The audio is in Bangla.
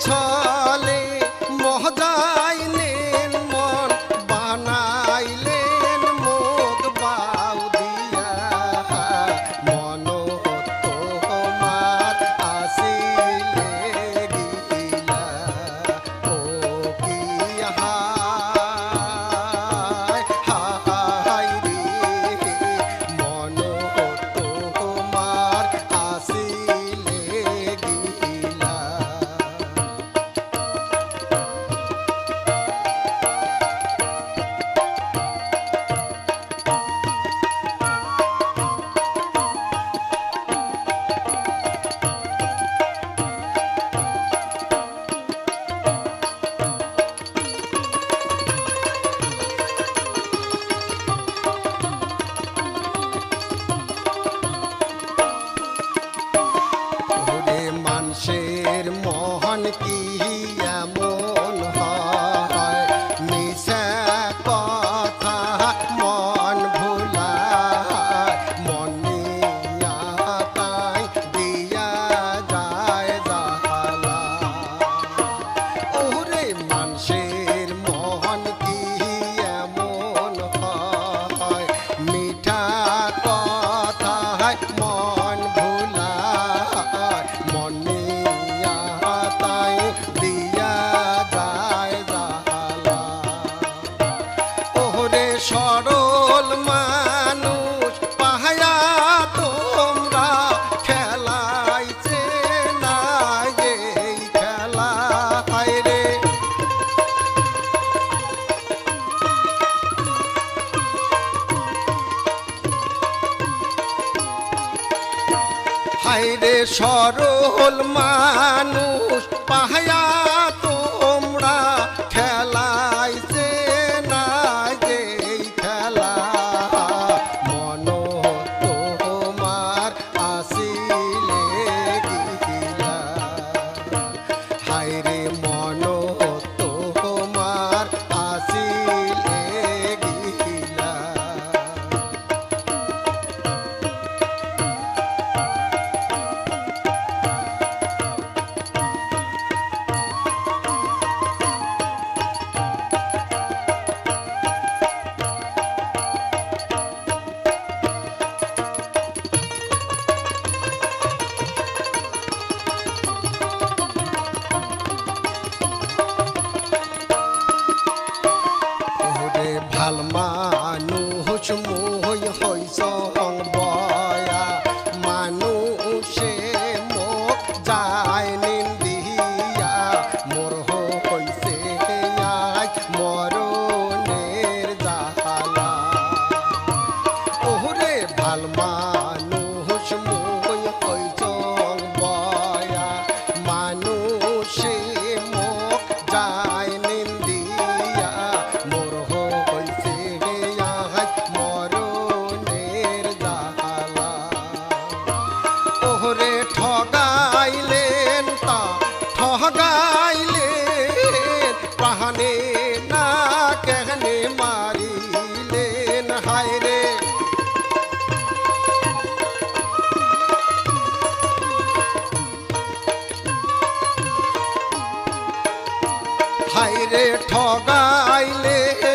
ছলে মহজাইলেন মন বানাইলেন মুখ বাউ দিয়া মন তোমার আসিলে গিলা ও কি হায় হায় রে মন তোমার আসিলে গিলা মানুষের মহন কি এমন হয় মিশা কথা মন ভুলায় মনিয়া তাই দিয়া যায় জালা ওরে মানুষের মহন কি এমন হয় মিঠা কথায় মন ভুলায় মনিয়া তাই দিয়া যায় জালা ওরে সরল মানুষ পাহায়া তোমরা খেলাইছে না এই খেলা হায় রে হায়রে সরল মানুষ পাহায়া তোমরা খেলাইছে না যে খেলা মন তোমার আসিলে গিলা হায়রে মন তোমার আসিলে গিলা ওরে ভাল মানুষ মুই হইছ বয়া মানুষে মোক যায় নিন্দিয়া মোর হইছে আজ মরণের জালা ওরে ভাল মানুষ মুই হইছ বয়া মানুষে মোক যায় নিন্দিয়া মোর হইছে আজ মরণের জালা ওরে ঠগাইলেন তা ঠগাইলেন পাহানে না কেহনে মারিলেন হায় রে হায় রে ঠগাইলেন